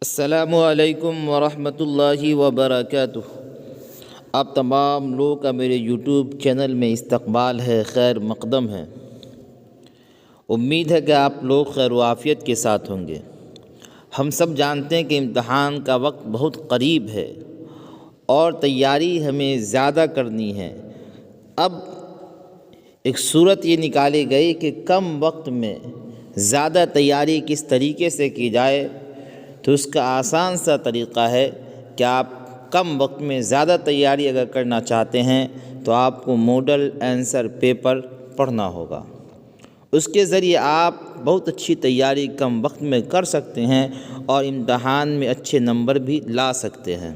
السلام علیکم ورحمۃ اللہ وبرکاتہ۔ آپ تمام لوگوں کا میرے یوٹیوب چینل میں استقبال ہے، خیر مقدم ہے۔ امید ہے کہ آپ لوگ خیر و عافیت کے ساتھ ہوں گے۔ ہم سب جانتے ہیں کہ امتحان کا وقت بہت قریب ہے اور تیاری ہمیں زیادہ کرنی ہے۔ اب ایک صورت یہ نکالی گئی کہ کم وقت میں زیادہ تیاری کس طریقے سے کی جائے، تو اس کا آسان سا طریقہ ہے کہ آپ کم وقت میں زیادہ تیاری اگر کرنا چاہتے ہیں تو آپ کو ماڈل آنسر پیپر پڑھنا ہوگا۔ اس کے ذریعے آپ بہت اچھی تیاری کم وقت میں کر سکتے ہیں اور امتحان میں اچھے نمبر بھی لا سکتے ہیں۔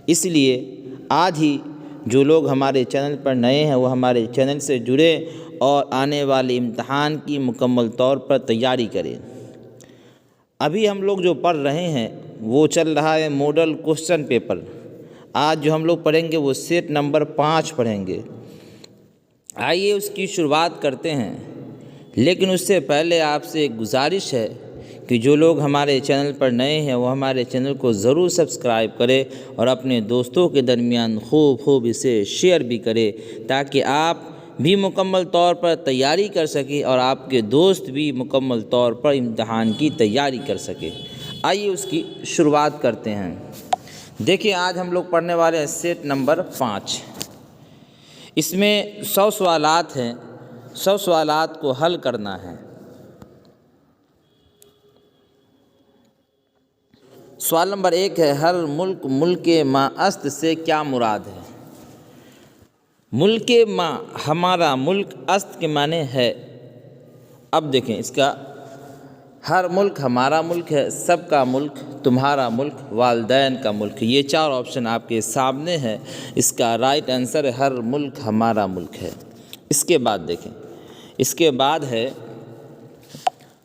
اس لیے آج ہی جو لوگ ہمارے چینل پر نئے ہیں وہ ہمارے چینل سے جڑیں اور آنے والے امتحان کی مکمل طور پر تیاری کریں۔ ابھی ہم لوگ جو پڑھ رہے ہیں وہ چل رہا ہے ماڈل کوسچن پیپر۔ آج جو ہم لوگ پڑھیں گے وہ سیٹ نمبر 5 پڑھیں گے۔ آئیے اس کی شروعات کرتے ہیں، لیکن اس سے پہلے آپ سے ایک گزارش ہے کہ جو لوگ ہمارے چینل پر نئے ہیں وہ ہمارے چینل کو ضرور سبسکرائب کرے اور اپنے دوستوں کے درمیان خوب اسے شیئر بھی کرے تاکہ آپ بھی مکمل طور پر تیاری کر سکیں اور آپ کے دوست بھی مکمل طور پر امتحان کی تیاری کر سکے۔ آئیے اس کی شروعات کرتے ہیں۔ دیکھیں آج ہم لوگ پڑھنے والے ہیں سیٹ نمبر 5۔ اس میں 100 سوالات ہیں، 100 سوالات کو حل کرنا ہے۔ سوال نمبر 1 ہے، ہر ملک ما است سے کیا مراد ہے؟ ملک ما، ہمارا ملک، است کے معنی ہے۔ اب دیکھیں اس کا، ہر ملک ہمارا ملک ہے، سب کا ملک تمہارا ملک، والدین کا ملک۔ یہ 4 آپشن آپ کے سامنے ہے۔ اس کا رائٹ آنسر ہے ہر ملک ہمارا ملک ہے۔ اس کے بعد دیکھیں، اس کے بعد ہے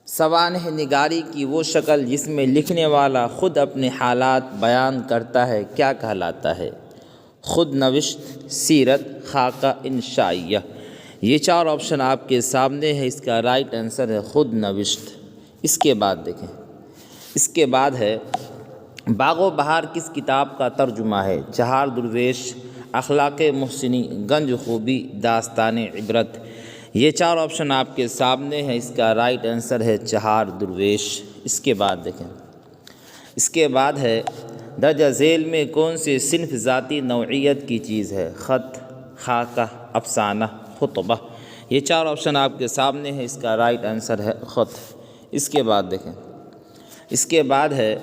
سوانح نگاری کی وہ شکل جس میں لکھنے والا خود اپنے حالات بیان کرتا ہے کیا کہلاتا ہے؟ خود نوشت، سیرت، خاکہ انشائیہ۔ یہ 4 آپشن آپ کے سامنے ہے۔ اس کا رائٹ آنسر ہے خود نوشت۔ اس کے بعد دیکھیں، اس کے بعد ہے باغ و بہار کس کتاب کا ترجمہ ہے؟ چہار درویش، اخلاق محسنی، گنج خوبی، داستان عبرت۔ یہ 4 آپشن آپ کے سامنے ہے۔ اس کا رائٹ آنسر ہے چہار درویش۔ اس کے بعد دیکھیں، اس کے بعد ہے درجہ ذیل میں کون سی صنف ذاتی نوعیت کی چیز ہے؟ خط، خاکہ، افسانہ، خطبہ۔ یہ 4 آپشن آپ کے سامنے ہے۔ اس کا رائٹ آنسر ہے خط۔ اس کے بعد دیکھیں، اس کے بعد ہے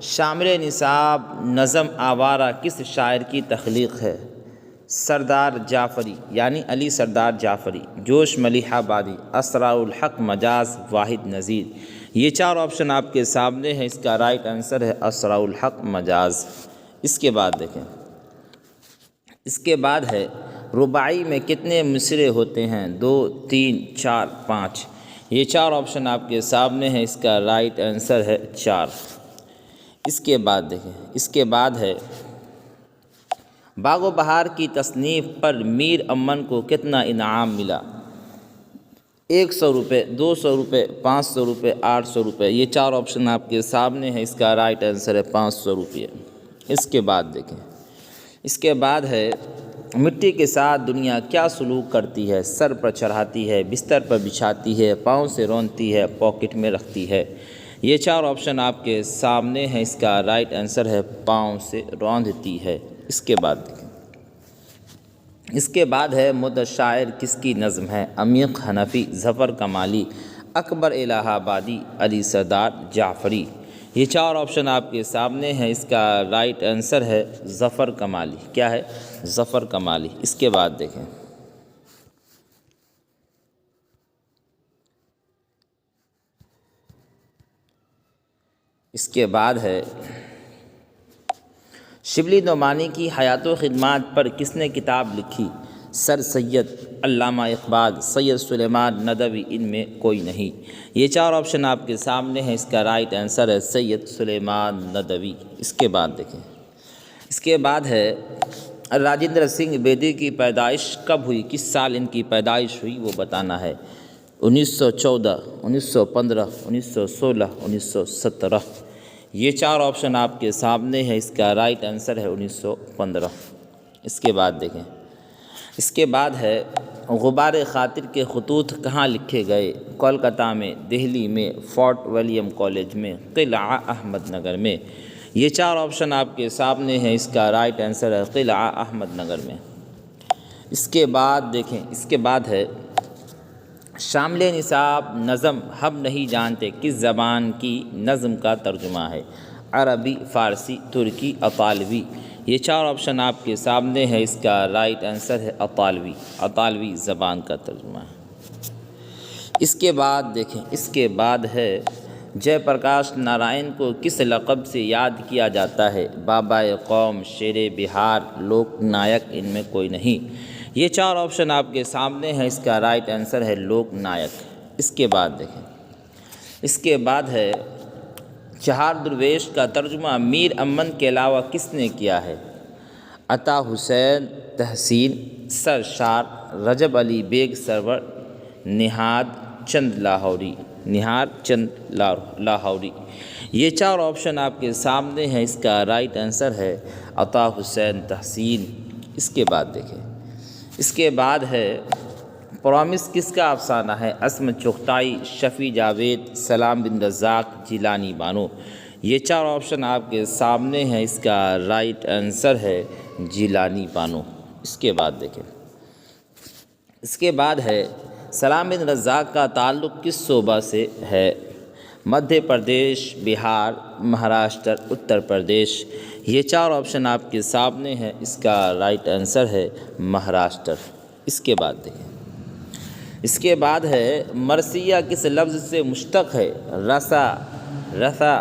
شامل نصاب نظم آوارہ کس شاعر کی تخلیق ہے؟ سردار جعفری یعنی علی سردار جعفری، جوش ملیح آبادی، اسرار الحق مجاز، واحد نظیر۔ یہ 4 آپشن آپ کے سامنے ہے۔ اس کا رائٹ آنسر ہے اسرار الحق مجاز۔ اس کے بعد دیکھیں، اس کے بعد ہے رباعی میں کتنے مصرعے ہوتے ہیں؟ 2، 3، 4، 5۔ یہ 4 آپشن آپ کے سامنے ہیں۔ اس کا رائٹ آنسر ہے 4۔ اس کے بعد دیکھیں، اس کے بعد ہے باغ و بہار کی تصنیف پر میر امن کو کتنا انعام ملا؟ 100 روپے، 200 روپے، 500 روپے، 800 روپے۔ یہ 4 آپشن آپ کے سامنے ہیں۔ اس کا رائٹ آنسر ہے 500 روپے۔ اس کے بعد دیکھیں، اس کے بعد ہے مٹی کے ساتھ دنیا کیا سلوک کرتی ہے؟ سر پر چڑھاتی ہے، بستر پر بچھاتی ہے، پاؤں سے رونتی ہے، پاکٹ میں رکھتی ہے۔ یہ 4 آپشن آپ کے سامنے ہیں۔ اس کا رائٹ آنسر ہے پاؤں سے روندتی ہے۔ اس کے بعد دیکھیں، اس کے بعد ہے مدح شاعر کس کی نظم ہے؟ عمیق حنفی، ظفر کمالی، اکبر الہ آبادی، علی سردار جعفری۔ یہ 4 آپشن آپ کے سامنے ہیں۔ اس کا رائٹ آنسر ہے ظفر کمالی۔ کیا ہے؟ ظفر کمالی۔ اس کے بعد دیکھیں، اس کے بعد ہے شبلی نعمانی کی حیات و خدمات پر کس نے کتاب لکھی؟ سر سید، علامہ اقبال، سید سلیمان ندوی، ان میں کوئی نہیں۔ یہ 4 آپشن آپ کے سامنے ہیں۔ اس کا رائٹ آنسر ہے سید سلیمان ندوی۔ اس کے بعد دیکھیں، اس کے بعد ہے راجندر سنگھ بیدی کی پیدائش کب ہوئی؟ کس سال ان کی پیدائش ہوئی وہ بتانا ہے۔ 1914، 1915، 1916، 1917۔ یہ چار آپشن آپ کے سامنے ہے، اس کا رائٹ آنسر ہے 1915۔ اس کے بعد دیکھیں، اس کے بعد ہے غبار خاطر کے خطوط کہاں لکھے گئے؟ کولکتہ میں، دہلی میں، فورٹ ولیم کالج میں، قلعہ احمد نگر میں۔ یہ چار آپشن آپ کے سامنے ہیں، اس کا رائٹ آنسر ہے قلعہ احمد نگر میں۔ اس کے بعد دیکھیں، اس کے بعد ہے شامل نصاب نظم ہم نہیں جانتے کس زبان کی نظم کا ترجمہ ہے؟ عربی، فارسی، ترکی، اطالوی۔ یہ چار آپشن آپ کے سامنے ہے، اس کا رائٹ آنسر ہے اطالوی۔ اطالوی زبان کا ترجمہ ہے۔ اس کے بعد دیکھیں، اس کے بعد ہے جے پرکاش نارائن کو کس لقب سے یاد کیا جاتا ہے؟ بابا قوم، شیر بہار، لوک نائک، ان میں کوئی نہیں۔ یہ چار آپشن آپ کے سامنے ہیں، اس کا رائٹ آنسر ہے لوک نائک۔ اس کے بعد دیکھیں، اس کے بعد ہے چہار درویش کا ترجمہ میر امن کے علاوہ کس نے کیا ہے؟ عطا حسین تحسین، سرشار، رجب علی بیگ سرور، نہاد چند لاہوری۔ نہاد چند لاہوری۔ یہ چار آپشن آپ کے سامنے ہیں، اس کا رائٹ آنسر ہے عطا حسین تحسین۔ اس کے بعد دیکھیں، اس کے بعد ہے پرامس کس کا افسانہ ہے؟ عصمت چغتائی، شفیع جاوید، سلام بن رزاق، جیلانی بانو۔ یہ چار آپشن آپ کے سامنے ہیں، اس کا رائٹ آنسر ہے جیلانی بانو۔ اس کے بعد دیکھیں، اس کے بعد ہے سلام بن رزاق کا تعلق کس صوبہ سے ہے؟ مدھیہ پردیش، بہار، مہاراشٹر، اتر پردیش۔ یہ چار آپشن آپ کے سامنے ہیں، اس کا رائٹ آنسر ہے مہاراشٹر۔ اس کے بعد دیکھیں، اس کے بعد ہے مرثیہ کس لفظ سے مشتق ہے؟ رسا، رثا،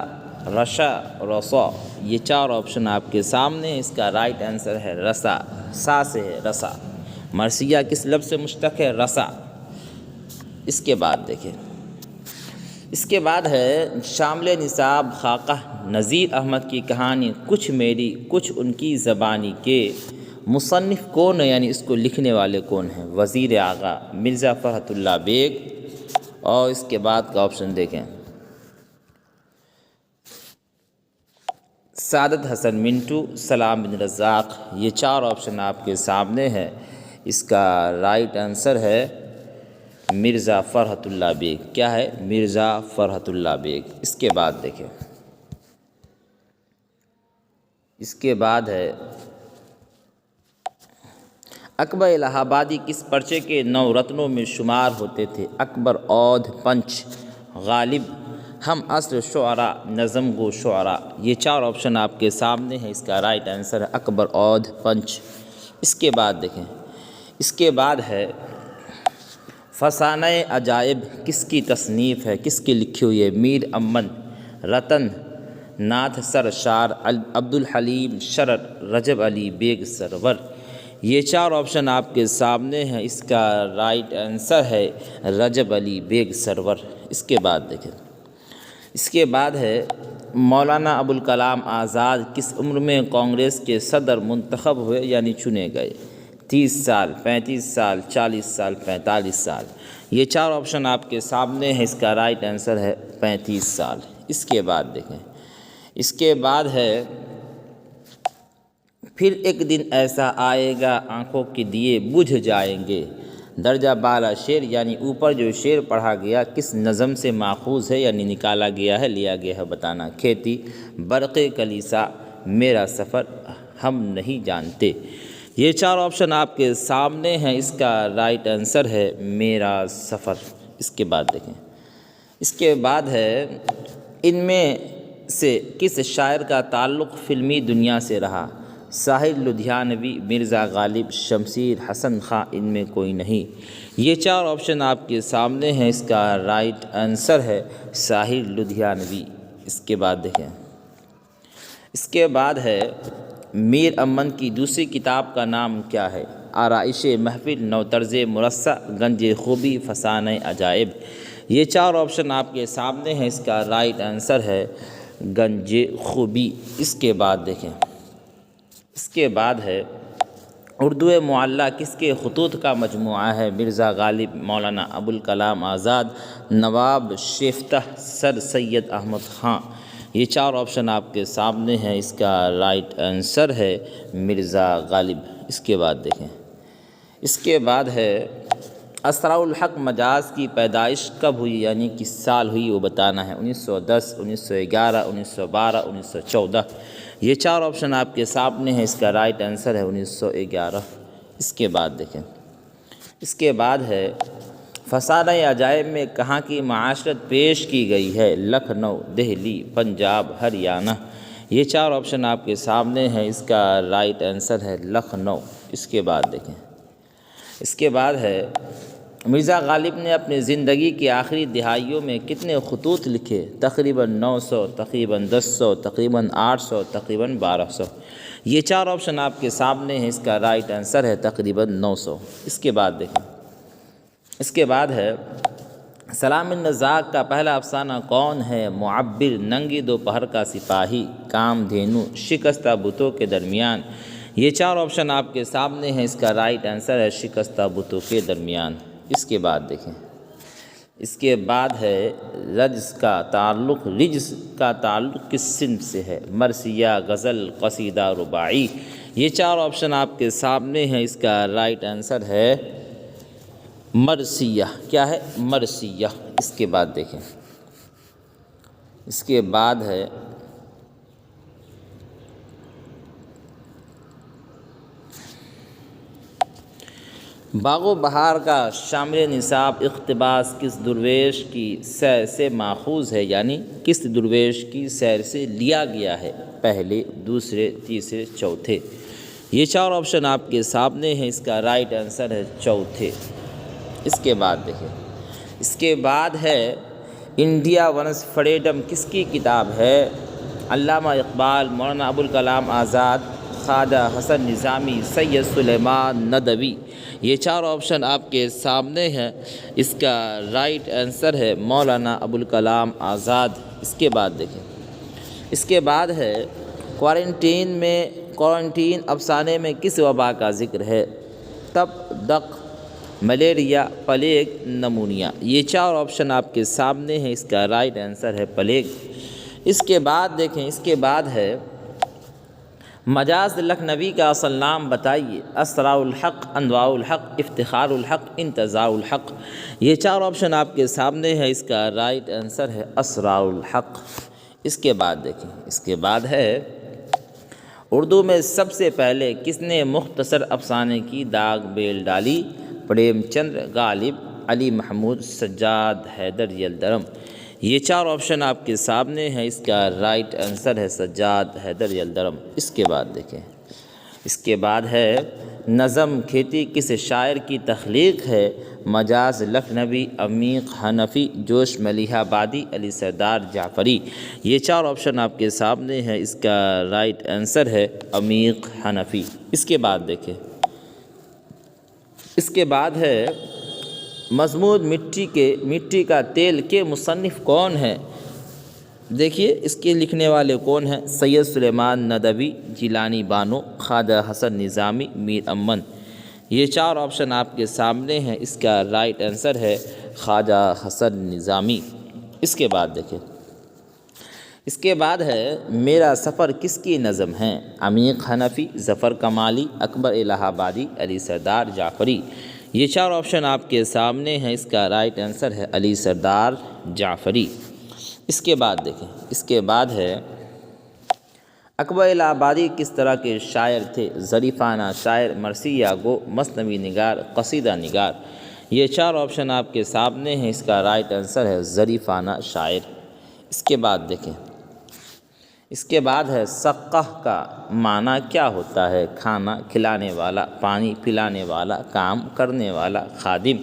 رشا، رسا۔ یہ چار آپشن آپ کے سامنے ہیں، اس کا رائٹ آنسر ہے رسا۔ سا سے ہے رسا۔ مرثیہ کس لفظ سے مشتق ہے؟ رسا۔ اس کے بعد دیکھیں، اس کے بعد ہے شامل نصاب خاقہ نذیر احمد کی کہانی کچھ میری کچھ ان کی زبانی کے مصنف کون ہے، یعنی اس کو لکھنے والے کون ہیں؟ وزیر اعلیٰ، مرزا فرحت اللہ بیگ۔ اور اس کے بعد کا آپشن دیکھیں، سعادت حسن منٹو، سلام بن رزاق۔ یہ چار آپشن آپ کے سامنے ہے، اس کا رائٹ آنسر ہے مرزا فرحت اللہ بیگ۔ کیا ہے؟ مرزا فرحت اللہ بیگ۔ اس کے بعد دیکھیں، اس کے بعد ہے اکبر الہ آبادی کس پرچے کے 9 رتنوں میں شمار ہوتے تھے؟ اکبر، اودھ، پنچ، غالب، ہم عصر شعراء، نظم گو شعراء۔ یہ چار آپشن آپ کے سامنے ہیں، اس کا رائٹ آنسر ہے اکبر، اودھ، پنچ۔ اس کے بعد دیکھیں، اس کے بعد ہے فسانہ عجائب کس کی تصنیف ہے؟ کس کی لکھی ہوئی ہے؟ میر امن، رتن ناتھ سرشار، عبد الحلیم شرر، رجب علی بیگ سرور۔ یہ چار آپشن آپ کے سامنے ہیں، اس کا رائٹ آنسر ہے رجب علی بیگ سرور۔ اس کے بعد دیکھیں، اس کے بعد ہے مولانا ابوالکلام آزاد کس عمر میں کانگریس کے صدر منتخب ہوئے یعنی چنے گئے؟ 30 سال، 35 سال، 40 سال، 45 سال۔ یہ چار آپشن آپ کے سامنے ہیں، اس کا رائٹ آنسر ہے 35 سال۔ اس کے بعد دیکھیں، اس کے بعد ہے پھر ایک دن ایسا آئے گا آنکھوں کے دیے بجھ جائیں گے۔ درجہ بالا شعر یعنی اوپر جو شعر پڑھا گیا کس نظم سے ماخوذ ہے یعنی نکالا گیا ہے، لیا گیا ہے؟ بتانا۔ کھیتی، برق کلیسا، میرا سفر، ہم نہیں جانتے۔ یہ چار آپشن آپ کے سامنے ہیں، اس کا رائٹ آنسر ہے میرا سفر۔ اس کے بعد دیکھیں، اس کے بعد ہے ان میں سے کس شاعر کا تعلق فلمی دنیا سے رہا؟ ساحر لدھیانوی، مرزا غالب، شمشیر حسن خاں، ان میں کوئی نہیں۔ یہ چار آپشن آپ کے سامنے ہیں، اس کا رائٹ آنسر ہے ساحر لدھیانوی۔ اس کے بعد دیکھیں، اس کے بعد ہے میر امن کی دوسری کتاب کا نام کیا ہے؟ آرائش محفل، نو طرز مرصع، گنج خوبی، فسانہ عجائب۔ یہ چار آپشن آپ کے سامنے ہیں، اس کا رائٹ آنسر ہے گنج خوبی۔ اس کے بعد دیکھیں، اس کے بعد ہے اردو معلیٰ کس کے خطوط کا مجموعہ ہے؟ مرزا غالب، مولانا ابوالکلام آزاد، نواب شیفتح، سر سید احمد خاں۔ یہ 4 آپشن آپ کے سامنے ہیں، اس کا رائٹ آنسر ہے مرزا غالب۔ اس کے بعد دیکھیں، اس کے بعد ہے اسراء الحق مجاز کی پیدائش کب ہوئی، یعنی کس سال ہوئی وہ بتانا ہے۔ 1910، 1911، 1912، 1914۔ یہ 4 آپشن آپ کے سامنے ہیں، اس کا رائٹ آنسر ہے 1911۔ اس کے بعد دیکھیں، اس کے بعد ہے فسانہ عجائب میں کہاں کی معاشرت پیش کی گئی ہے؟ لکھنؤ، دہلی، پنجاب، ہریانہ۔ یہ 4 آپشن آپ کے سامنے ہیں، اس کا رائٹ آنسر ہے لکھنؤ۔ اس کے بعد دیکھیں، اس کے بعد ہے مرزا غالب نے اپنی زندگی کی آخری دہائیوں میں کتنے خطوط لکھے؟ تقریباً 900، تقریباً 1000، تقریباً 800، تقریباً 1200۔ یہ 4 آپشن آپ کے سامنے ہیں، اس کا رائٹ آنسر ہے تقریباً 900۔ اس کے بعد دیکھیں، اس کے بعد ہے سلام النزاق کا پہلا افسانہ کون ہے؟ معبر، ننگی دوپہر کا سپاہی، کام دھینو، شکستہ بتوں کے درمیان۔ یہ 4 آپشن آپ کے سامنے ہیں، اس کا رائٹ آنسر ہے شکستہ بتوں کے درمیان۔ اس کے بعد دیکھیں، اس کے بعد ہے رجز کا تعلق کس صنف سے ہے؟ مرثیہ، غزل، قصیدہ، رباعی۔ یہ 4 آپشن آپ کے سامنے ہیں، اس کا رائٹ آنسر ہے مرثیہ۔ کیا ہے؟ مرثیہ۔ اس کے بعد دیکھیں، اس کے بعد ہے باغ و بہار کا شامل نصاب اقتباس کس درویش کی سیر سے ماخوذ ہے، یعنی کس درویش کی سیر سے لیا گیا ہے؟ پہلے، دوسرے، تیسرے، چوتھے۔ یہ 4 آپشن آپ کے سامنے ہیں، اس کا رائٹ آنسر ہے چوتھے۔ اس کے بعد دیکھیں، اس کے بعد ہے انڈیا ونس فریڈم کس کی کتاب ہے؟ علامہ اقبال، مولانا ابوالکلام آزاد، خواجہ حسن نظامی، سید سلیمان ندوی۔ یہ 4 آپشن آپ کے سامنے ہیں، اس کا رائٹ آنسر ہے مولانا ابوالکلام آزاد۔ اس کے بعد دیکھیں، اس کے بعد ہے کوارنٹین افسانے میں کس وبا کا ذکر ہے؟ تپ، دق، ملیریا، پلیگ، نمونیا۔ یہ 4 آپشن آپ کے سامنے ہیں، اس کا رائٹ آنسر ہے پلیگ۔ اس کے بعد دیکھیں، اس کے بعد ہے مجاز لکھنوی کا اصل نام بتائیے۔ اسراء الحق، انواع الحق، افتخار الحق، انتزاع الحق۔ یہ 4 آپشن آپ کے سامنے ہے، اس کا رائٹ آنسر ہے اسراء الحق۔ اس کے بعد دیکھیں، اس کے بعد ہے اردو میں سب سے پہلے کس نے مختصر افسانے کی داغ بیل ڈالی؟ پریم چندر، غالب، علی محمود، سجاد حیدر یلدرم۔ یہ 4 آپشن آپ کے سامنے ہیں، اس کا رائٹ آنسر ہے سجاد حیدر یلدرم۔ اس کے بعد دیکھیں، اس کے بعد ہے نظم کھیتی کس شاعر کی تخلیق ہے؟ مجاز لکھنوی، عمیق حنفی، جوش ملیح آبادی، علی سردار جعفری۔ یہ 4 آپشن آپ کے سامنے ہیں، اس کا رائٹ آنسر ہے عمیق حنفی۔ اس کے بعد دیکھیں، اس کے بعد ہے مضمون مٹی کا تیل کے مصنف کون ہیں؟ دیکھیے، اس کے لکھنے والے کون ہیں؟ سید سلیمان ندوی، جیلانی بانو، خواجہ حسن نظامی، میر امن۔ یہ 4 آپشن آپ کے سامنے ہیں، اس کا رائٹ آنسر ہے خواجہ حسن نظامی۔ اس کے بعد دیکھیں، اس کے بعد ہے میرا سفر کس کی نظم ہے؟ عمیق حنفی، ظفر کمالی، اکبر الہ آبادی، علی سردار جعفری۔ یہ 4 آپشن آپ کے سامنے ہیں، اس کا رائٹ آنسر ہے علی سردار جعفری۔ اس کے بعد دیکھیں، اس کے بعد ہے اکبر الہ آبادی کس طرح کے شاعر تھے؟ ظریفانہ شاعر، مرثیہ گو، مثنوی نگار، قصیدہ نگار۔ یہ 4 آپشن آپ کے سامنے ہیں، اس کا رائٹ آنسر ہے ظریفانہ شاعر۔ اس کے بعد دیکھیں، اس کے بعد ہے سقہ کا معنی کیا ہوتا ہے؟ کھانا کھلانے والا، پانی پلانے والا، کام کرنے والا، خادم۔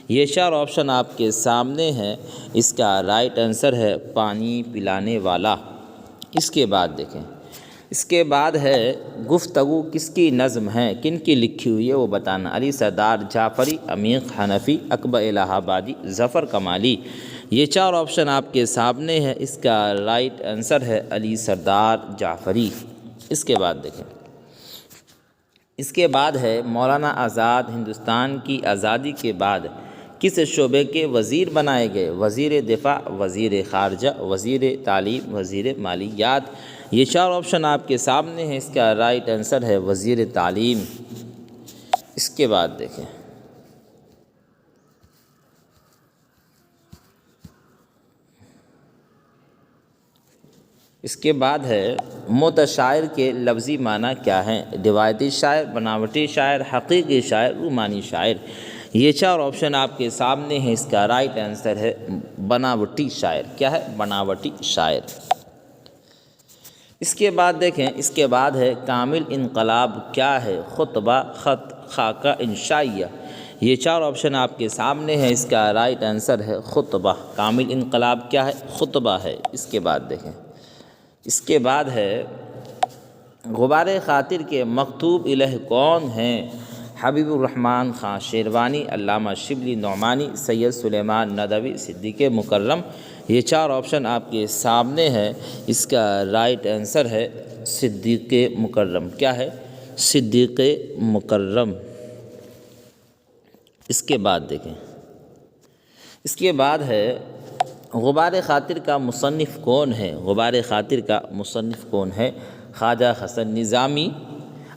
یہ 4 آپشن آپ کے سامنے ہیں، اس کا رائٹ آنسر ہے پانی پلانے والا۔ اس کے بعد دیکھیں، اس کے بعد ہے گفتگو کس کی نظم ہے؟ کن کی لکھی ہوئی ہے وہ بتانا۔ علی سردار جعفری، عمیق حنفی، اکبر الہ آبادی، ظفر کمالی۔ یہ 4 آپشن آپ کے سامنے ہے، اس کا رائٹ آنسر ہے علی سردار جعفری۔ اس کے بعد دیکھیں، اس کے بعد ہے مولانا آزاد ہندوستان کی آزادی کے بعد کس شعبے کے وزیر بنائے گئے؟ وزیر دفاع، وزیر خارجہ، وزیر تعلیم، وزیر مالیات۔ یہ 4 آپشن آپ کے سامنے ہیں، اس کا رائٹ آنسر ہے وزیر تعلیم۔ اس کے بعد دیکھیں، اس کے بعد ہے متشاعر کے لفظی معنی کیا ہیں؟ روایتی شاعر، بناوٹی شاعر، حقیقی شاعر، رومانی شاعر۔ یہ 4 آپشن آپ کے سامنے ہیں، اس کا رائٹ آنسر ہے بناوٹی شاعر۔ کیا ہے؟ بناوٹی شاعر۔ اس کے بعد دیکھیں، اس کے بعد ہے کامل انقلاب کیا ہے؟ خطبہ، خط، خاکہ، انشائیہ۔ یہ 4 آپشن آپ کے سامنے ہیں، اس کا رائٹ آنسر ہے خطبہ۔ کامل انقلاب کیا ہے؟ خطبہ ہے۔ اس کے بعد دیکھیں، اس کے بعد ہے غبار خاطر کے مکتوب الہ کون ہیں؟ حبیب الرحمن خان شیروانی، علامہ شبلی نعمانی، سید سلیمان ندوی، صدیق مکرم۔ یہ 4 آپشن آپ کے سامنے ہے، اس کا رائٹ آنسر ہے صدیق مکرم۔ کیا ہے؟ صدیق مکرم۔ اس کے بعد دیکھیں، اس کے بعد ہے غبار خاطر کا مصنف کون ہے؟ غبار خاطر کا مصنف کون ہے؟ خواجہ حسن نظامی،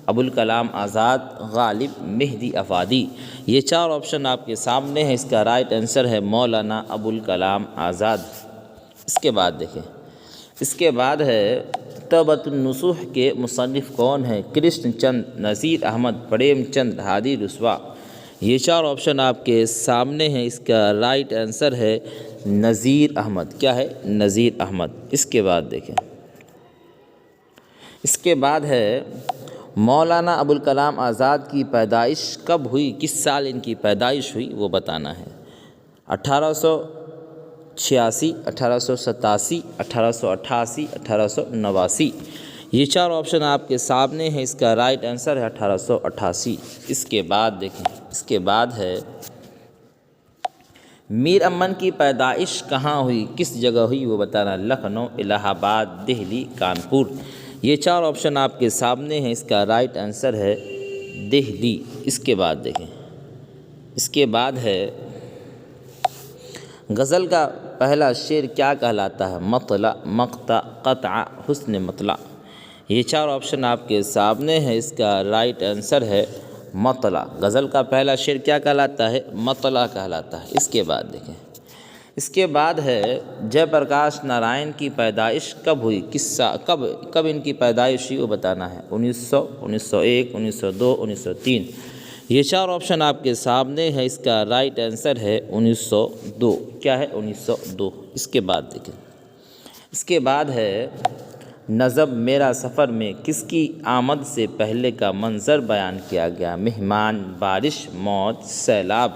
ابوالکلام آزاد، غالب، مہدی آفادی۔ یہ 4 آپشن آپ کے سامنے ہیں، اس کا رائٹ آنسر ہے مولانا ابوالکلام آزاد۔ اس کے بعد دیکھیں، اس کے بعد ہے توبۃ النصوح کے مصنف کون ہیں؟ کرشن چند، نذیر احمد، پریم چند، ہادی رسوا۔ یہ 4 آپشن آپ کے سامنے ہیں، اس کا رائٹ آنسر ہے نذیر احمد۔ کیا ہے؟ نذیر احمد۔ اس کے بعد دیکھیں، اس کے بعد ہے مولانا ابوالکلام آزاد کی پیدائش کب ہوئی؟ کس سال ان کی پیدائش ہوئی وہ بتانا ہے۔ 1886، 1887، 1888، 1889۔ یہ 4 آپشن آپ کے سامنے ہیں، اس کا رائٹ آنسر ہے 1888۔ اس کے بعد دیکھیں، اس کے بعد ہے میر امن کی پیدائش کہاں ہوئی؟ کس جگہ ہوئی وہ بتانا۔ لکھنؤ، الہ آباد، دہلی، کانپور۔ یہ 4 آپشن آپ کے سامنے ہیں، اس کا رائٹ آنسر ہے دہلی۔ اس کے بعد دیکھیں، اس کے بعد ہے غزل کا پہلا شعر کیا کہلاتا ہے؟ مطلع، مقطع، قطع، حسن مطلع۔ یہ 4 آپشن آپ کے سامنے ہیں، اس کا رائٹ آنسر ہے مطلع۔ غزل کا پہلا شعر کیا کہلاتا ہے؟ مطلع کہلاتا ہے۔ اس کے بعد دیکھیں، اس کے بعد ہے جے پرکاش نارائن کی پیدائش کب ہوئی؟ کب ان کی پیدائش ہوئی وہ بتانا ہے۔ 1900، 1901، 1902، 1903۔ یہ 4 آپشن آپ کے سامنے ہے، اس کا رائٹ آنسر ہے 1902۔ کیا ہے؟ 1902۔ اس کے بعد دیکھیں، اس کے بعد ہے نظم میرا سفر میں کس کی آمد سے پہلے کا منظر بیان کیا گیا؟ مہمان، بارش، موت، سیلاب۔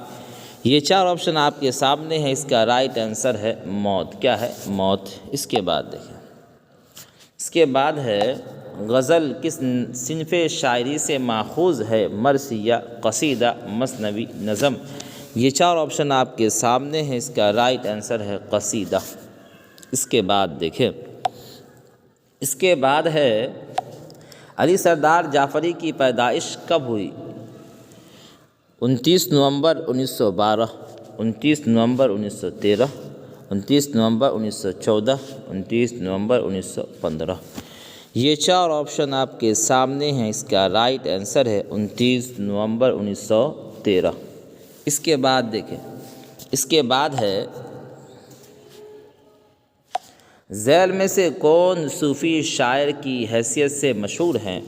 یہ 4 آپشن آپ کے سامنے ہیں، اس کا رائٹ آنسر ہے موت۔ کیا ہے؟ موت۔ اس کے بعد دیکھیں، اس کے بعد ہے غزل کس صنف شاعری سے ماخوذ ہے؟ مرثیہ، قصیدہ، مثنوی، نظم۔ یہ 4 آپشن آپ کے سامنے ہیں، اس کا رائٹ آنسر ہے قصیدہ۔ اس کے بعد دیکھیں، اس کے بعد ہے علی سردار جعفری کی پیدائش کب ہوئی؟ 29 نومبر 1912، 29 نومبر 1913، 29 نومبر 1914، 29 نومبر 1915۔ یہ 4 آپشن آپ کے سامنے ہیں، اس کا رائٹ آنسر ہے 29 نومبر 1913۔ اس کے بعد دیکھیں، اس کے بعد ہے ذیل میں سے کون صوفی شاعر کی حیثیت سے مشہور ہیں؟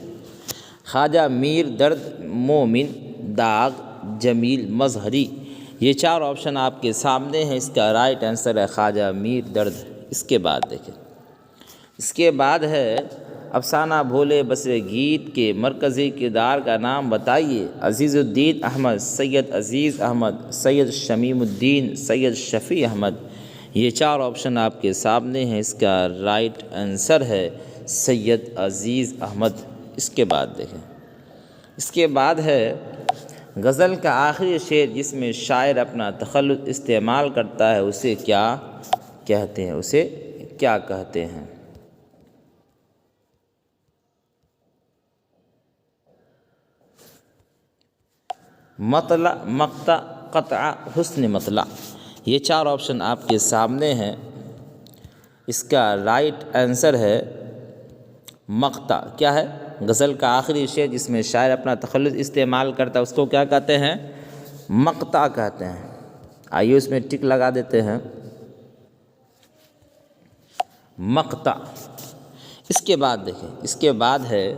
خواجہ میر درد، مومن، داغ، جمیل، مظہری۔ یہ 4 آپشن آپ کے سامنے ہیں، اس کا رائٹ آنسر ہے خواجہ میر درد۔ اس کے بعد دیکھیں، اس کے بعد ہے افسانہ بھولے بسرے گیت کے مرکزی کردار کا نام بتائیے۔ عزیز الدین احمد، سید عزیز احمد، سید شمیم الدین، سید شفیع احمد۔ یہ 4 آپشن آپ کے سامنے ہیں، اس کا رائٹ آنسر ہے سید عزیز احمد۔ اس کے بعد دیکھیں، اس کے بعد ہے غزل کا آخری شعر جس میں شاعر اپنا تخلص استعمال کرتا ہے اسے کیا کہتے ہیں؟ اسے کیا کہتے ہیں؟ مطلع، مقطع، قطع حسن مطلع۔ یہ چار آپشن آپ کے سامنے ہیں، اس کا رائٹ آنسر ہے مقطع۔ کیا ہے؟ غزل کا آخری شعر جس میں شاعر اپنا تخلص استعمال کرتا ہے اس کو کیا کہتے ہیں؟ مقطع کہتے ہیں۔ آئیے اس میں ٹک لگا دیتے ہیں، مقطع۔ اس کے بعد دیکھیں، اس کے بعد ہے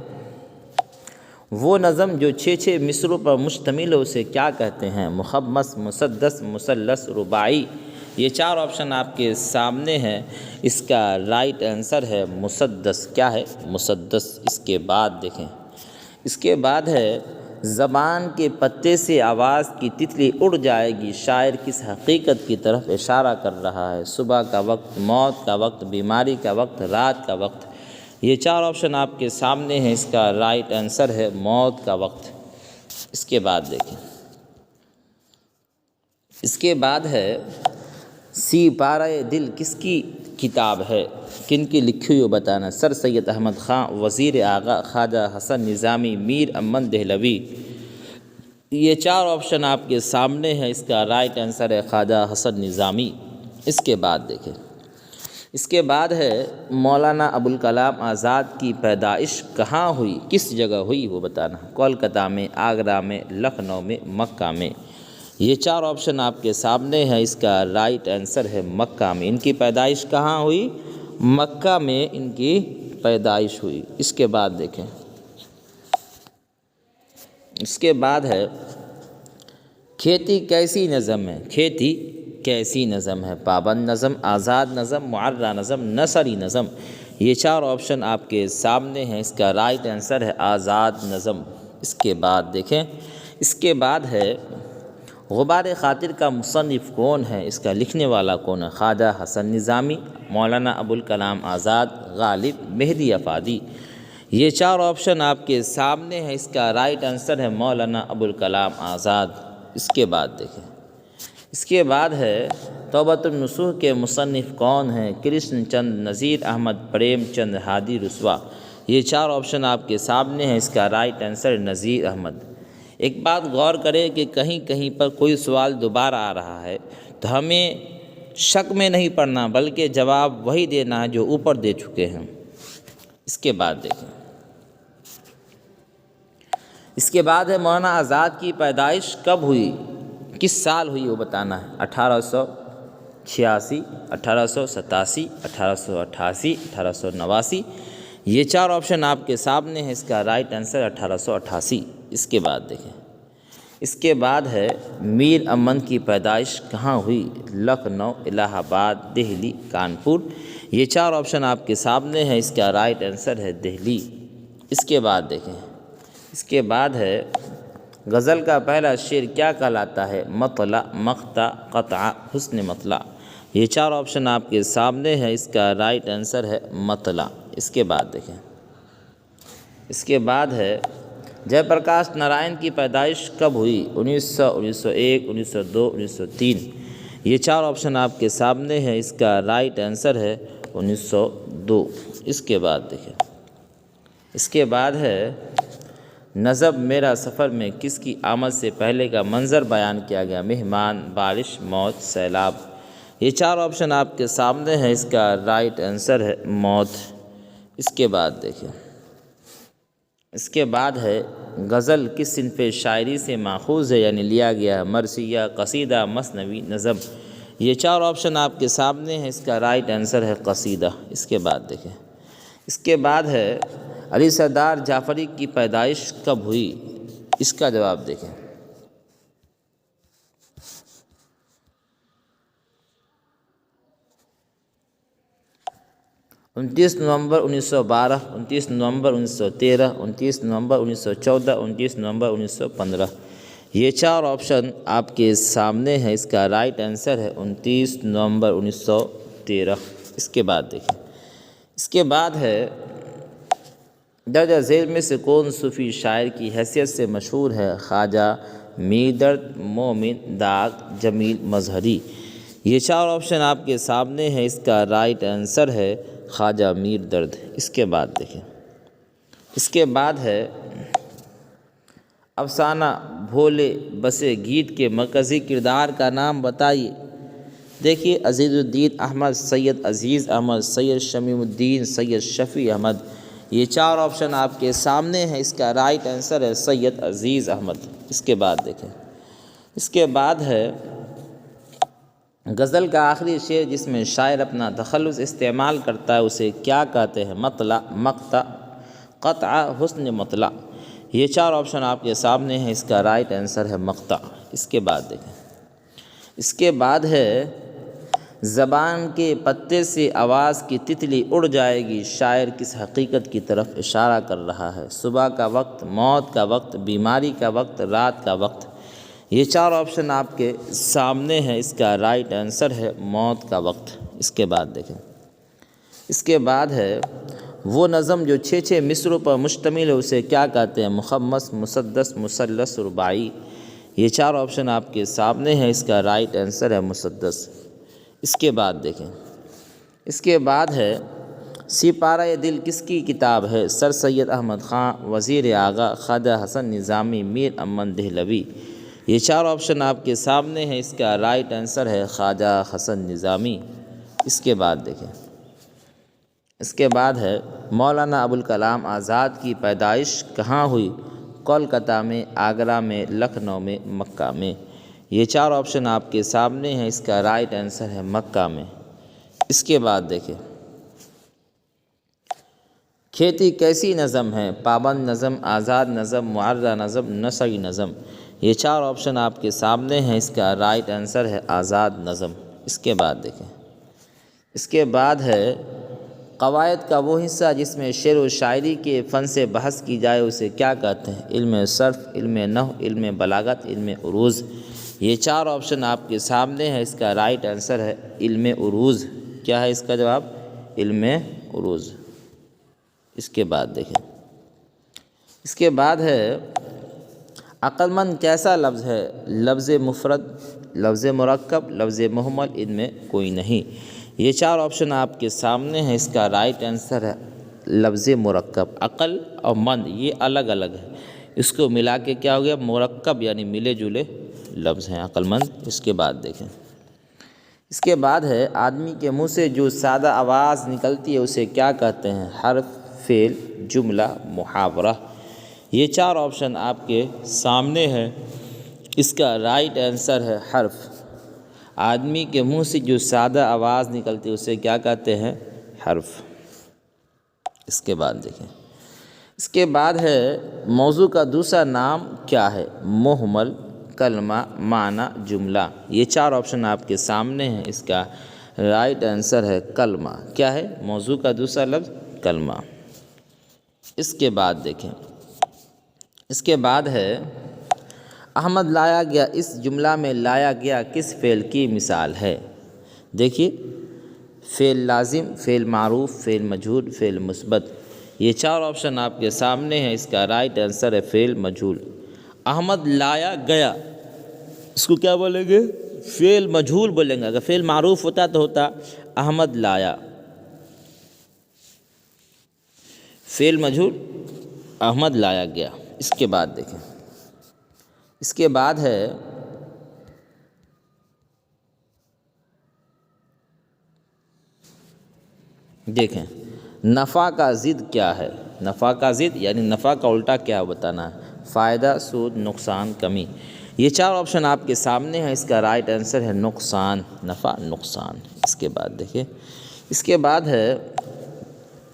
وہ نظم جو 6 مصروں پر مشتمل ہے اسے کیا کہتے ہیں؟ مخمس، مسدس، مثلث، رباعی۔ یہ چار آپشن آپ کے سامنے ہیں، اس کا رائٹ آنسر ہے مسدس۔ کیا ہے؟ مسدس۔ اس کے بعد دیکھیں، اس کے بعد ہے زبان کے پتے سے آواز کی تتلی اڑ جائے گی، شاعر کس حقیقت کی طرف اشارہ کر رہا ہے؟ صبح کا وقت، موت کا وقت، بیماری کا وقت، رات کا وقت۔ یہ چار آپشن آپ کے سامنے ہیں، اس کا رائٹ آنسر ہے موت کا وقت۔ اس کے بعد دیکھیں، اس کے بعد ہے سی پارہ دل کس کی کتاب ہے؟ کن کی لکھی ہوئی بتانا؟ سر سید احمد خان، وزیر اعلیٰ خواجہ حسن نظامی، میر امن دہلوی۔ یہ چار آپشن آپ کے سامنے ہیں، اس کا رائٹ آنسر ہے خواجہ حسن نظامی۔ اس کے بعد دیکھیں، اس کے بعد ہے مولانا ابوالکلام آزاد کی پیدائش کہاں ہوئی، کس جگہ ہوئی وہ بتانا؟ کولکتہ میں، آگرہ میں، لکھنؤ میں، مکہ میں۔ یہ چار آپشن آپ کے سامنے ہیں، اس کا رائٹ آنسر ہے مکہ میں۔ ان کی پیدائش کہاں ہوئی؟ مکہ میں ان کی پیدائش ہوئی۔ اس کے بعد دیکھیں، اس کے بعد ہے کھیتی کیسی نظم ہے؟ کھیتی کیسی نظم ہے؟ پابند نظم، آزاد نظم، معرہ نظم، نثری نظم۔ یہ چار آپشن آپ کے سامنے ہیں، اس کا رائٹ آنسر ہے آزاد نظم۔ اس کے بعد دیکھیں، اس کے بعد ہے غبار خاطر کا مصنف کون ہے؟ اس کا لکھنے والا کون ہے؟ خواجہ حسن نظامی، مولانا ابوالکلام آزاد، غالب، مہدی افادی۔ یہ چار آپشن آپ کے سامنے ہیں، اس کا رائٹ آنسر ہے مولانا ابوالکلام آزاد۔ اس کے بعد دیکھیں، اس کے بعد ہے توبۃ النصوح کے مصنف کون ہیں؟ کرشن چند، نذیر احمد، پریم چند، ہادی رسوا۔ یہ چار آپشن آپ کے سامنے ہیں، اس کا رائٹ آنسر نذیر احمد۔ ایک بات غور کریں کہ کہیں کہیں پر کوئی سوال دوبارہ آ رہا ہے تو ہمیں شک میں نہیں پڑنا بلکہ جواب وہی دینا ہے جو اوپر دے چکے ہیں۔ اس کے بعد دیکھیں، اس کے بعد ہے مولانا آزاد کی پیدائش کب ہوئی، کس سال ہوئی وہ بتانا ہے؟ 1886، 1887، 1888، 1889۔ یہ چار آپشن آپ کے سامنے ہیں، اس کا رائٹ آنسر 1888۔ اس کے بعد دیکھیں، اس کے بعد ہے میر امن کی پیدائش کہاں ہوئی؟ لکھنؤ، الہ آباد، دہلی، کانپور۔ یہ چار آپشن آپ کے سامنے ہیں، اس کا رائٹ آنسر ہے دہلی۔ اس کے بعد دیکھیں، اس کے بعد ہے غزل کا پہلا شعر کیا کہلاتا ہے؟ مطلع، مقطع، قطع، حسن مطلع۔ یہ چار آپشن آپ کے سامنے ہیں، اس کا رائٹ آنسر ہے مطلع۔ اس کے بعد دیکھیں، اس کے بعد ہے جے پرکاش نارائن کی پیدائش کب ہوئی؟ 1900، 1901، 1902، 1903۔ یہ چار آپشن آپ کے سامنے ہیں، اس کا رائٹ آنسر ہے 1902۔ اس کے بعد دیکھیں، اس کے بعد ہے نظم میرا سفر میں کس کی آمد سے پہلے کا منظر بیان کیا گیا؟ مہمان، بارش، موت، سیلاب۔ یہ چار آپشن آپ کے سامنے ہیں، اس کا رائٹ آنسر ہے موت۔ اس کے بعد دیکھیں، اس کے بعد ہے غزل کس صنف شاعری سے ماخوذ ہے یعنی لیا گیا ہے؟ مرثیہ، قصیدہ، مثنوی، نظم۔ یہ چار آپشن آپ کے سامنے ہیں، اس کا رائٹ آنسر ہے قصیدہ۔ اس کے بعد دیکھیں، اس کے بعد ہے علی سردار جعفری کی پیدائش کب ہوئی؟ اس کا جواب دیکھیں، 29 نومبر 1912، 29 نومبر 1913، 29 نومبر 1914، 29 نومبر 1915۔ یہ چار آپشن آپ کے سامنے ہیں، اس کا رائٹ آنسر ہے 29 نومبر 1913۔ اس کے بعد دیکھیں، اس کے بعد ہے درج ذیل میں سے کون صوفی شاعر کی حیثیت سے مشہور ہے؟ خواجہ میر درد، مومن، داغ، جمیل، مظہری۔ یہ چار آپشن آپ کے سامنے ہیں، اس کا رائٹ آنسر ہے خواجہ میر درد۔ اس کے بعد دیکھیں، اس کے بعد ہے افسانہ بھولے بسے گیت کے مرکزی کردار کا نام بتائیے۔ دیکھیے عزیز الدین احمد، سید عزیز احمد، سید شمیم الدین، سید شفیع احمد، یہ 4 آپشن آپ کے سامنے ہیں۔ اس کا رائٹ آنسر ہے سید عزیز احمد۔ اس کے بعد دیکھیں، اس کے بعد ہے غزل کا آخری شعر جس میں شاعر اپنا تخلص استعمال کرتا ہے اسے کیا کہتے ہیں؟ مطلع، مقطع، قطع، حسن مطلع۔ یہ 4 آپشن آپ کے سامنے ہیں۔ اس کا رائٹ آنسر ہے مقطع۔ اس کے بعد دیکھیں، اس کے بعد ہے زبان کے پتے سے آواز کی تتلی اڑ جائے گی، شاعر کس حقیقت کی طرف اشارہ کر رہا ہے؟ صبح کا وقت، موت کا وقت، بیماری کا وقت، رات کا وقت۔ یہ 4 آپشن آپ کے سامنے ہیں۔ اس کا رائٹ آنسر ہے موت کا وقت۔ اس کے بعد دیکھیں، اس کے بعد ہے وہ نظم جو 6 مصروں پر مشتمل ہے اسے کیا کہتے ہیں؟ مخمس، مسدس، مثلث، رباعی۔ یہ 4 آپشن آپ کے سامنے ہیں۔ اس کا رائٹ آنسر ہے مسدس۔ اس کے بعد دیکھیں، اس کے بعد ہے سپارہ دل کس کی کتاب ہے؟ سر سید احمد خان، وزیر اعظم، خواجہ حسن نظامی، میر امن دہلوی۔ یہ 4 آپشن آپ کے سامنے ہیں۔ اس کا رائٹ آنسر ہے خواجہ حسن نظامی۔ اس کے بعد دیکھیں، اس کے بعد ہے مولانا ابوالکلام آزاد کی پیدائش کہاں ہوئی؟ کولکتہ میں، آگرہ میں، لکھنؤ میں، مکہ میں۔ یہ 4 آپشن آپ کے سامنے ہیں۔ اس کا رائٹ آنسر ہے مکہ میں۔ اس کے بعد دیکھیں، کھیتی کیسی نظم ہے؟ پابند نظم، آزاد نظم، معرہ نظم، نثری نظم۔ یہ 4 آپشن آپ کے سامنے ہیں۔ اس کا رائٹ آنسر ہے آزاد نظم۔ اس کے بعد دیکھیں، اس کے بعد ہے قواعد کا وہ حصہ جس میں شعر و شاعری کے فن سے بحث کی جائے اسے کیا کہتے ہیں؟ علم صرف، علم نحو، علم بلاغت، علم عروض۔ یہ 4 آپشن آپ کے سامنے ہیں۔ اس کا رائٹ آنسر ہے علم عروض۔ کیا ہے اس کا جواب؟ علم عروض۔ اس کے بعد دیکھیں، اس کے بعد ہے عقل مند کیسا لفظ ہے؟ لفظ مفرد، لفظ مرکب، لفظ مہمل، ان میں کوئی نہیں۔ یہ 4 آپشن آپ کے سامنے ہیں۔ اس کا رائٹ آنسر ہے لفظ مرکب۔ عقل اور مند یہ الگ الگ ہے، اس کو ملا کے کیا ہو گیا؟ مرکب، یعنی ملے جلے لفظ ہیں عقل مند۔ اس کے بعد دیکھیں، اس کے بعد ہے آدمی کے منہ سے جو سادہ آواز نکلتی ہے اسے کیا کہتے ہیں؟ حرف، فعل، جملہ، محاورہ۔ یہ 4 آپشن آپ کے سامنے ہے۔ اس کا رائٹ آنسر ہے حرف۔ آدمی کے منہ سے جو سادہ آواز نکلتی ہے اسے کیا کہتے ہیں؟ حرف۔ اس کے بعد دیکھیں، اس کے بعد ہے موضوع کا دوسرا نام کیا ہے؟ محمل، کلمہ، معنی، جملہ۔ یہ 4 آپشن آپ کے سامنے ہیں۔ اس کا رائٹ آنسر ہے کلمہ۔ کیا ہے موضوع کا دوسرا لفظ؟ کلمہ۔ اس کے بعد دیکھیں، اس کے بعد ہے احمد لایا گیا، اس جملہ میں لایا گیا کس فعل کی مثال ہے؟ دیکھیے، فعل لازم، فعل معروف، فعل مجہول، فعل مثبت۔ یہ 4 آپشن آپ کے سامنے ہیں۔ اس کا رائٹ آنسر ہے فعل مجہول۔ احمد لایا گیا، اس کو کیا بولیں گے؟ فعل مجہول بولیں گے۔ اگر فعل معروف ہوتا تو ہوتا احمد لایا، فعل مجہول احمد لایا گیا۔ اس کے بعد دیکھیں، اس کے بعد ہے دیکھیں نفع کا ضد کیا ہے؟ نفع کا ضد یعنی نفع کا الٹا کیا بتانا ہے؟ فائدہ، سود، نقصان، کمی۔ یہ 4 آپشن آپ کے سامنے ہیں۔ اس کا رائٹ آنسر ہے نقصان، نفع، نقصان۔ اس کے بعد دیکھیں، اس کے بعد ہے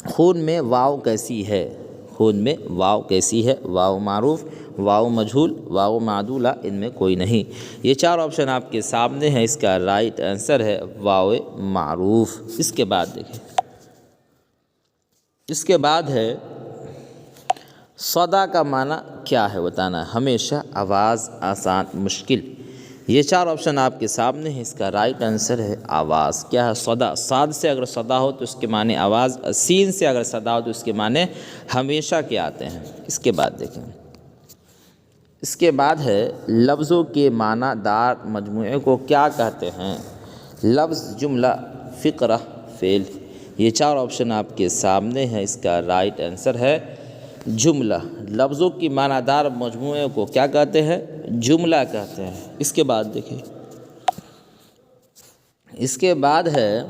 خون میں واو کیسی ہے؟ خون میں واو کیسی ہے؟ واو معروف، واو مجہول، واو معدولہ، ان میں کوئی نہیں۔ یہ 4 آپشن آپ کے سامنے ہیں۔ اس کا رائٹ آنسر ہے واو معروف۔ اس کے بعد دیکھیں، اس کے بعد ہے صدا کا معنی کیا ہے بتانا ہے؟ ہمیشہ، آواز، آسان، مشکل۔ یہ 4 آپشن آپ کے سامنے ہیں۔ اس کا رائٹ آنسر ہے آواز۔ کیا ہے؟ صدا۔ صاد سے اگر صدا ہو تو اس کے معنی آواز، سین سے اگر صدا ہو تو اس کے معنی ہمیشہ کے آتے ہیں۔ اس کے بعد دیکھیں، اس کے بعد ہے لفظوں کے معنی دار مجموعے کو کیا کہتے ہیں؟ لفظ، جملہ، فقرہ، فعل۔ یہ 4 آپشن آپ کے سامنے ہیں۔ اس کا رائٹ آنسر ہے جملہ، لفظوں کی معنی دار مجموعے کو کیا کہتے ہیں؟ جملہ کہتے ہیں۔ اس کے بعد دیکھیں، اس کے بعد ہے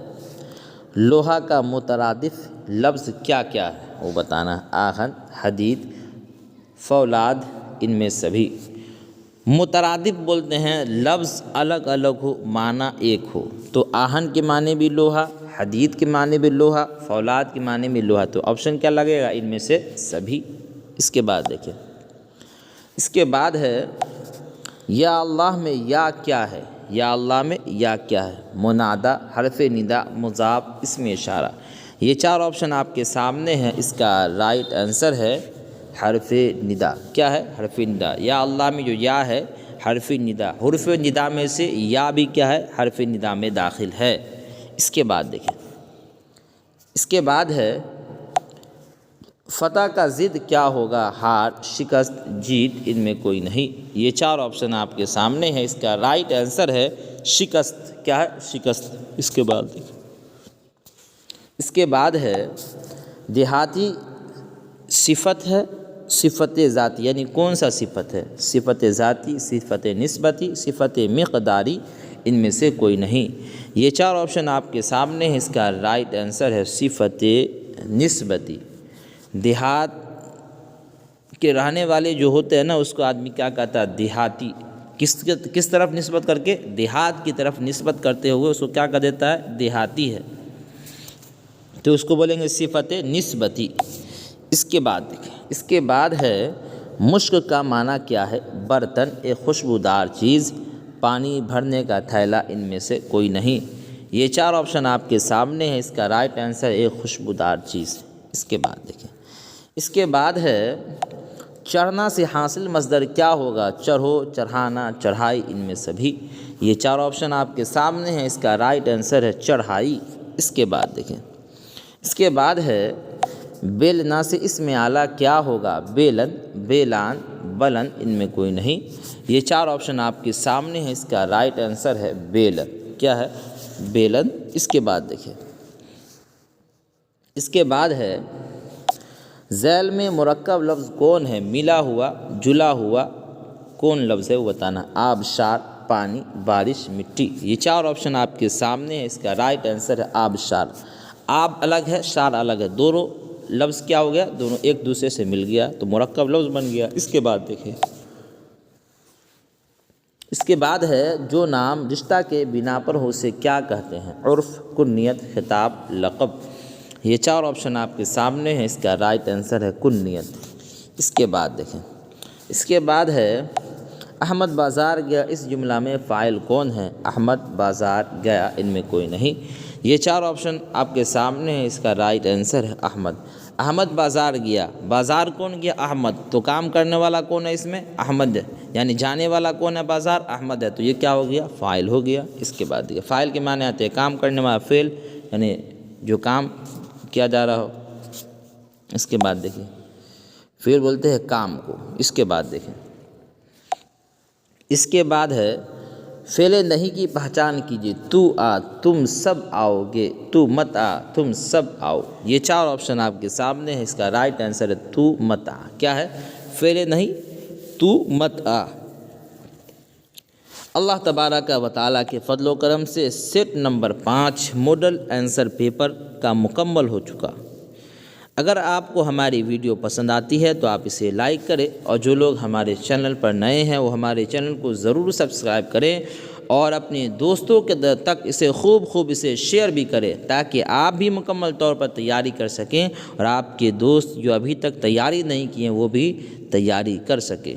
لوہا کا مترادف لفظ کیا کیا ہے وہ بتانا ہے۔ آہن، حدید، فولاد، ان میں سبھی۔ مترادف بولتے ہیں لفظ الگ الگ ہو، معنی ایک ہو۔ تو آہن کے معنی بھی لوہا، حدید کے معنی بھی لوہا، فولاد کے معنی بھی لوہا۔ تو آپشن کیا لگے گا؟ ان میں سے سبھی۔ اس کے بعد دیکھیں، اس کے بعد ہے یا اللہ میں یا کیا ہے؟ یا اللہ میں یا کیا ہے؟ منادا، حرف ندا، مضاف، اسم اشارہ۔ یہ چار آپشن آپ کے سامنے ہیں۔ اس کا رائٹ آنسر ہے حرف ندا۔ کیا ہے؟ حرف ندا۔ یا اللہ میں جو یا ہے حرف ندا، حرف ندا میں سے یا بھی کیا ہے؟ حرف ندا میں داخل ہے۔ اس کے بعد دیکھیں، اس کے بعد ہے فتح کا ضد کیا ہوگا؟ ہار، شکست، جیت، ان میں کوئی نہیں۔ یہ چار آپشن آپ کے سامنے ہیں۔ اس کا رائٹ آنسر ہے شکست۔ کیا ہے؟ شکست۔ اس کے بعد دیکھیں، اس کے بعد ہے دیہاتی صفت ہے، صفت ذاتی، یعنی کون سا صفت ہے؟ صفت ذاتی، صفت نسبتی، صفت مقداری، ان میں سے کوئی نہیں۔ یہ چار آپشن آپ کے سامنے ہیں۔ اس کا رائٹ آنسر ہے صفت نسبتی۔ دیہات کے رہنے والے جو ہوتے ہیں نا، اس کو آدمی کیا کہتا ہے؟ دیہاتی۔ کس طرف نسبت کر کے؟ دیہات کی طرف نسبت کرتے ہوئے اس کو کیا کہہ دیتا ہے؟ دیہاتی ہے، تو اس کو بولیں گے صفت نسبتی۔ اس کے بعد دیکھیں، اس کے بعد ہے مشک کا معنی کیا ہے؟ برتن، ایک خوشبودار چیز، پانی بھرنے کا تھیلا، ان میں سے کوئی نہیں۔ یہ چار آپشن آپ کے سامنے ہیں۔ اس کا رائٹ آنسر ایک خوشبودار چیز۔ اس کے بعد دیکھیں، اس کے بعد ہے چڑھنا سے حاصل مصدر کیا ہوگا؟ چڑھو، چڑھانا، چڑھائی، ان میں سبھی۔ یہ چار آپشن آپ کے سامنے ہیں۔ اس کا رائٹ آنسر ہے چڑھائی۔ اس کے بعد دیکھیں، اس کے بعد ہے بیلنا سے اسم اعلیٰ کیا ہوگا؟ بیلن، بیلان، بلن، ان میں کوئی نہیں۔ یہ چار آپشن آپ کے سامنے ہیں۔ اس کا رائٹ آنسر ہے بیلن۔ کیا ہے؟ بیلن۔ اس کے بعد دیکھیں، اس کے بعد ہے ذیل میں مرکب لفظ کون ہے؟ ملا ہوا، جلا ہوا، کون لفظ ہے وہ بتانا۔ آبشار، پانی، بارش، مٹی۔ یہ چار آپشن آپ کے سامنے ہیں۔ اس کا رائٹ آنسر ہے آبشار۔ آب الگ ہے، شار الگ ہے، دونوں لفظ کیا ہو گیا؟ دونوں ایک دوسرے سے مل گیا تو مرکب لفظ بن گیا۔ اس کے بعد دیکھیں، اس کے بعد ہے جو نام رشتہ کے بنا پر ہو اسے کیا کہتے ہیں؟ عرف، کنیت، خطاب، لقب۔ یہ چار آپشن آپ کے سامنے ہیں۔ اس کا رائٹ آنسر ہے کنیت۔ اس کے بعد دیکھیں، اس کے بعد ہے احمد بازار گیا، اس جملہ میں فاعل کون ہے؟ احمد بازار گیا، ان میں کوئی نہیں۔ یہ چار آپشن آپ کے سامنے ہیں۔ اس کا رائٹ آنسر ہے احمد۔ احمد بازار گیا، بازار کون گیا؟ احمد۔ تو کام کرنے والا کون ہے اس میں؟ احمد ہے، یعنی جانے والا کون ہے؟ بازار، احمد ہے، تو یہ کیا ہو گیا؟ فاعل ہو گیا۔ اس کے بعد دیکھیے، فاعل کے معنی آتے ہیں کام کرنے والا، فعل یعنی جو کام کیا جا رہا ہو۔ اس کے بعد دیکھیے، فعل بولتے ہیں کام کو۔ اس کے بعد دیکھیں، اس کے بعد ہے فعل نہیں کی پہچان کیجیے۔ تو آ، تم سب آؤ گے، تو مت آ، تم سب آؤ۔ یہ چار آپشن آپ کے سامنے ہیں۔ اس کا رائٹ آنسر ہے تو مت آ۔ کیا ہے؟ فعل نہیں، تو مت آ۔ اللہ تبارک و تعالیٰ کے فضل و کرم سے seat number 5 model answer paper کا مکمل ہو چکا۔ اگر آپ کو ہماری ویڈیو پسند آتی ہے تو آپ اسے لائک کریں، اور جو لوگ ہمارے چینل پر نئے ہیں وہ ہمارے چینل کو ضرور سبسکرائب کریں، اور اپنے دوستوں کے تک اسے خوب اسے شیئر بھی کریں، تاکہ آپ بھی مکمل طور پر تیاری کر سکیں، اور آپ کے دوست جو ابھی تک تیاری نہیں کیے وہ بھی تیاری کر سکیں۔